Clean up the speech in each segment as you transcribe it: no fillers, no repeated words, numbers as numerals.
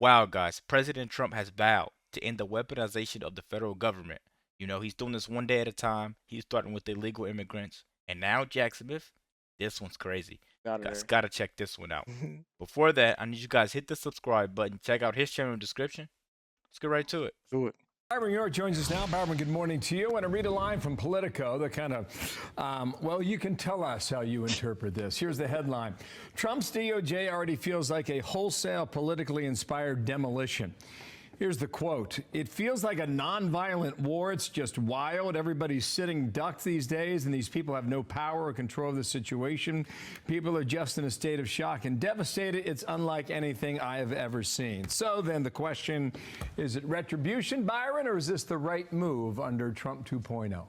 Wow, guys, President Trump has vowed to end the weaponization of the federal government. He's doing this one day at a time. He's starting with illegal immigrants. And now, Jack Smith, this one's crazy. Out You of guys there. gotta check this one out. Before that, I need you guys hit the subscribe button. Check out his channel in the description. Let's get right to it. Do it. Byron York joins us now. Byron, good morning to you. I want to read a line from Politico that kind of, well, you can tell us how you interpret this. Here's the headline. Trump's DOJ already feels like a wholesale politically inspired demolition. Here's the quote. It feels like a nonviolent war. It's just wild. Everybody's sitting ducks these days, and these people have no power or control of the situation. People are just in a state of shock and devastated. It's unlike anything I have ever seen. So then the question, is it retribution, Byron, or is this the right move under Trump 2.0?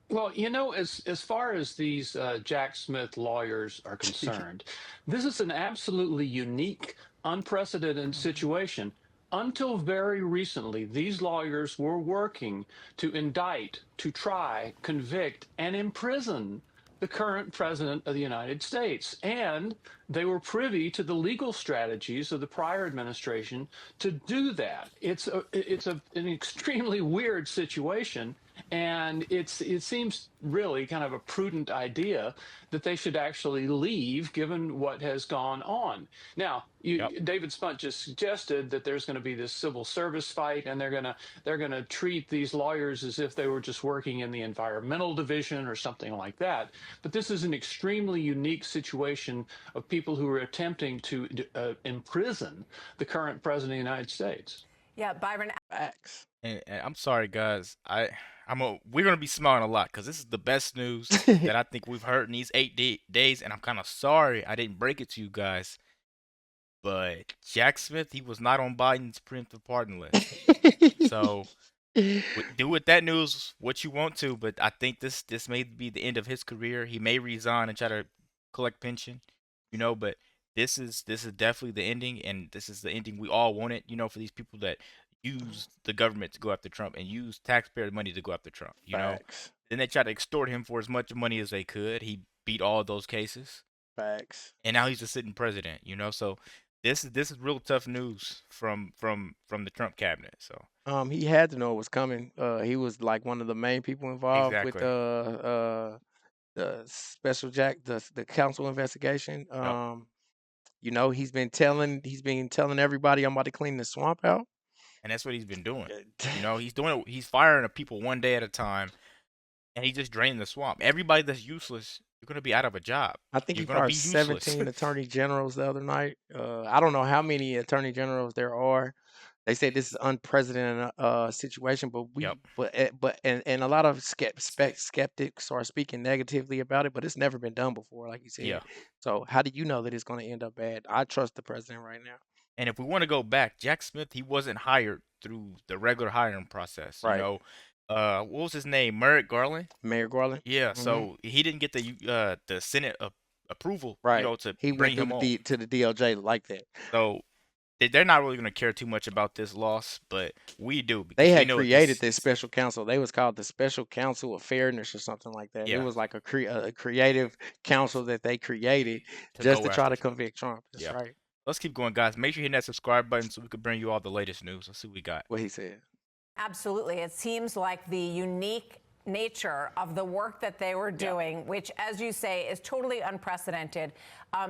Well, as far as these Jack Smith lawyers are concerned, this is an absolutely unique, unprecedented situation. Until very recently, these lawyers were working to indict, to try, convict, and imprison the current president of the United States. And they were privy to the legal strategies of the prior administration to do that. An extremely weird situation. And it seems really kind of a prudent idea that they should actually leave, given what has gone on. Now, Yep. David Spunt just suggested that there's going to be this civil service fight, and they're going to treat these lawyers as if they were just working in the environmental division or something like that. But this is an extremely unique situation of people who are attempting to imprison the current president of the United States. Yeah, Byron. Facts. And I'm sorry, guys. We're gonna be smiling a lot because this is the best news that I think we've heard in these 8 days, and I'm kind of sorry I didn't break it to you guys. But Jack Smith, he was not on Biden's preemptive pardon list. So do with that news what you want to, but I think this may be the end of his career. He may resign and try to collect pension, but this is definitely the ending, and this is the ending we all wanted, for these people that use the government to go after Trump and use taxpayer money to go after Trump. Facts. Then they tried to extort him for as much money as they could. He beat all of those cases, Facts. and now he's a sitting president. So this is real tough news from the Trump cabinet. So He had to know it was coming. He was like one of the main people involved with exactly. the special Jack, the council investigation. Yep. He's been telling everybody I'm about to clean the swamp out. And that's what he's been doing. He's doing it. He's firing people one day at a time, and he just drained the swamp. Everybody that's useless, you're gonna be out of a job. I think You're he gonna fired be useless. 17 attorney generals the other night. I don't know how many attorney generals there are. They say this is unprecedented situation, but Yep. and a lot of skeptics are speaking negatively about it, but it's never been done before, like you said. Yeah. So how do you know that it's going to end up bad? I trust the president right now. And if we want to go back, Jack Smith, he wasn't hired through the regular hiring process. Right. What was his name? Merrick Garland. Mayor Garland. Yeah. So he didn't get the Senate approval. Right. To He bring went him on. to the DOJ like that. So they're not really gonna care too much about this loss, but we do because They we had know created this special counsel. They was called the Special Counsel of Fairness or something like that. It Yeah. was like a creative council that they created To just go to try after to Trump. convict Trump. That's Yeah. right. Let's keep going, guys. Make sure you hit that subscribe button so we can bring you all the latest news. Let's see what we got. What he said. Absolutely. It seems like the unique nature of the work that they were doing, which, as you say, is totally unprecedented,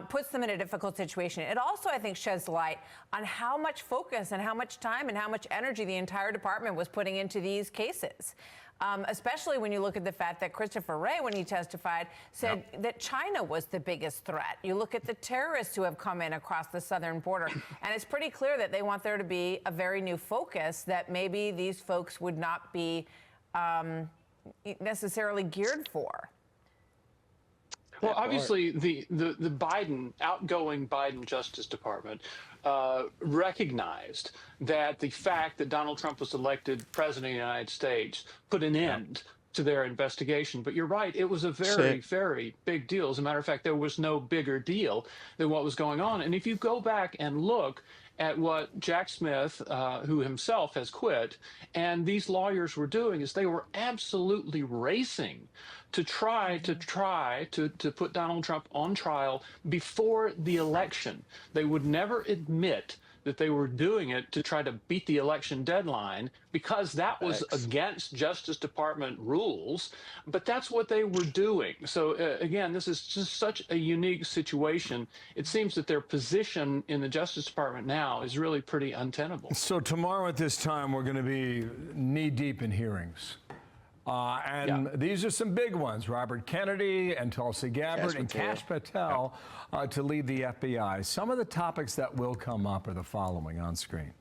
puts them in a difficult situation. It also, I think, sheds light on how much focus and how much time and how much energy the entire department was putting into these cases. Especially when you look at the fact that Christopher Wray, when he testified, said that China was the biggest threat. You look at the terrorists who have come in across the southern border, and it's pretty clear that they want there to be a very new focus that maybe these folks would not be necessarily geared for. Well, obviously, the outgoing Biden Justice Department recognized that the fact that Donald Trump was elected president of the United States put an end to their investigation. But you're right, it was a very, very big deal. As a matter of fact, there was no bigger deal than what was going on. And if you go back and look at what Jack Smith, who himself has quit, and these lawyers were doing, is they were absolutely racing to try to put Donald Trump on trial before the election. They would never admit that they were doing it to try to beat the election deadline because that was Facts. against Justice Department rules, but that's what they were doing. So again, this is just such a unique situation. It seems that their position in the Justice Department now is really pretty untenable. So tomorrow at this time, we're going to be knee-deep in hearings. And these are some big ones: Robert Kennedy and Tulsi Gabbard and Kash Patel to lead the FBI. Some of the topics that will come up are the following on screen.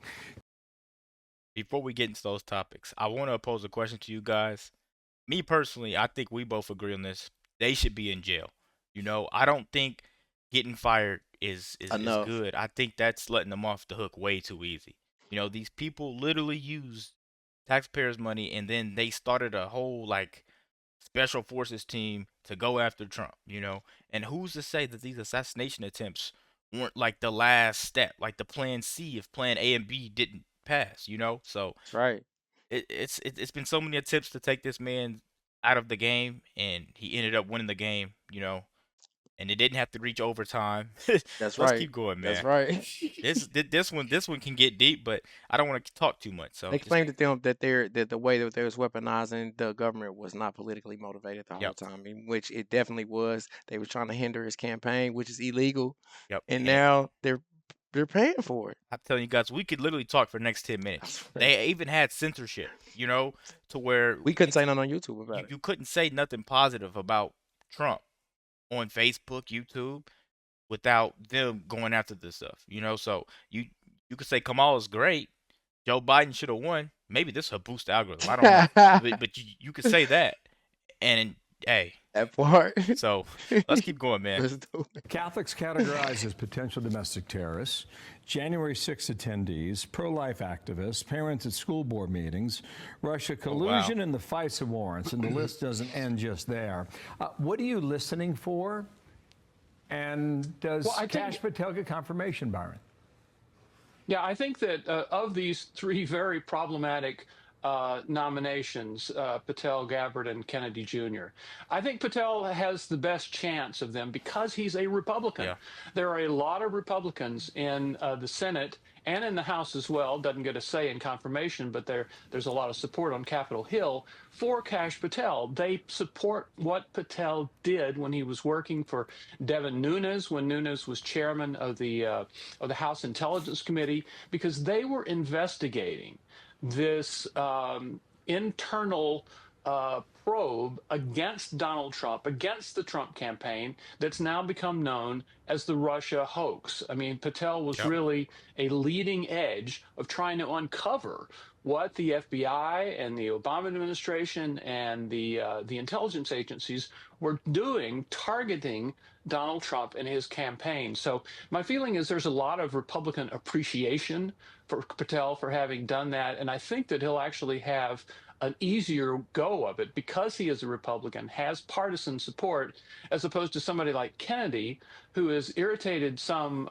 Before we get into those topics, I want to pose a question to you guys. Me personally, I think we both agree on this. They should be in jail. You know, I don't think getting fired is good. I think that's letting them off the hook way too easy. You know, these people literally use taxpayers' money, and then they started a whole like special forces team to go after Trump, you know. And who's to say that these assassination attempts weren't like the last step, like the plan C if plan A and B didn't pass, you know? So That's right. it's been so many attempts to take this man out of the game, and he ended up winning the game, you know. And it didn't have to reach overtime. That's Let's right. keep going, man. That's right. This one can get deep, but I don't want to talk too much. So They claimed to them that the way that they was weaponizing the government was not politically motivated the whole Yep. time, in which it definitely was. They were trying to hinder his campaign, which is illegal, Yep. and now they're paying for it. I'm telling you guys, we could literally talk for the next 10 minutes. They even had censorship, you know, to where We couldn't say nothing on YouTube about it. you couldn't say nothing positive about Trump on Facebook, YouTube, without them going after this stuff, you know. So you could say Kamala's great, Joe Biden should have won. Maybe this will boost the algorithm. I don't know, but you could say that, and hey, That part. so let's keep going, man. Let's do it. Catholics categorized as potential domestic terrorists, January 6 attendees, pro-life activists, parents at school board meetings, Russia collusion, and the FISA warrants, and the list doesn't end just there. What are you listening for? And does Kash Patel get confirmation, Byron? Yeah, I think that of these three very problematic nominations, Patel, Gabbard, and Kennedy Jr., I think Patel has the best chance of them because he's a Republican. Yeah. There are a lot of Republicans in the Senate and in the House as well. Doesn't get a say in confirmation, but there's a lot of support on Capitol Hill for Kash Patel. They support what Patel did when he was working for Devin Nunes, when Nunes was chairman of the House Intelligence Committee, because they were investigating this internal probe against Donald Trump, against the Trump campaign, that's now become known as the Russia hoax. I mean, Patel was really a leading edge of trying to uncover what the FBI and the Obama administration and the intelligence agencies were doing, targeting Donald Trump and his campaign. So my feeling is there's a lot of Republican appreciation for Patel for having done that, and I think that he'll actually have an easier go of it because he is a Republican, has partisan support, as opposed to somebody like Kennedy, who has irritated some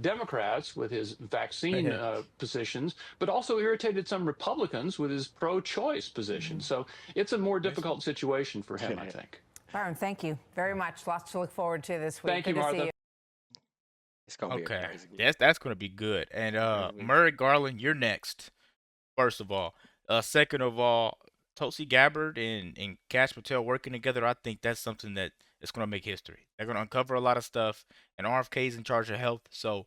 Democrats with his vaccine positions, but also irritated some Republicans with his pro-choice position. So it's a more difficult situation for him, I think. Byron, thank you very much. Lots to look forward to this week. Thank you, Martha. It's gonna be a Okay, crazy week. that's gonna be good. And Merrick Garland, you're next. First of all, second of all, Tulsi Gabbard and Kash Patel working together. I think that's something that is gonna make history. They're gonna uncover a lot of stuff, and RFK's in charge of health, so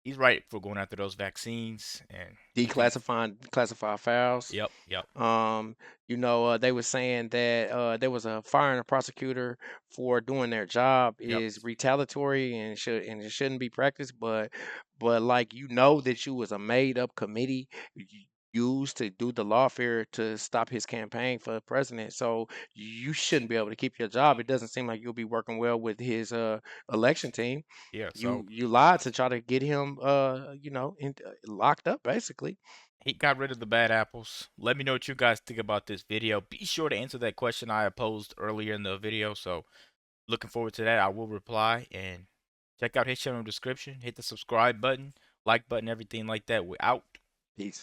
he's right for going after those vaccines and Classified files. Yep. You know, they were saying that there was a firing a prosecutor for doing their job is retaliatory and it shouldn't be practiced, but like, you know, that you was a made up committee used to do the lawfare to stop his campaign for president. So you shouldn't be able to keep your job. It doesn't seem like you'll be working well with his election team. Yeah. So You lied to try to get him you know, locked up basically. he got rid of the bad apples. Let me know what you guys think about this video. Be sure to answer that question I posed earlier in the video. So looking forward to that. I will reply, and check out his channel in the description. Hit the subscribe button, like button, everything like that. We're out. Peace.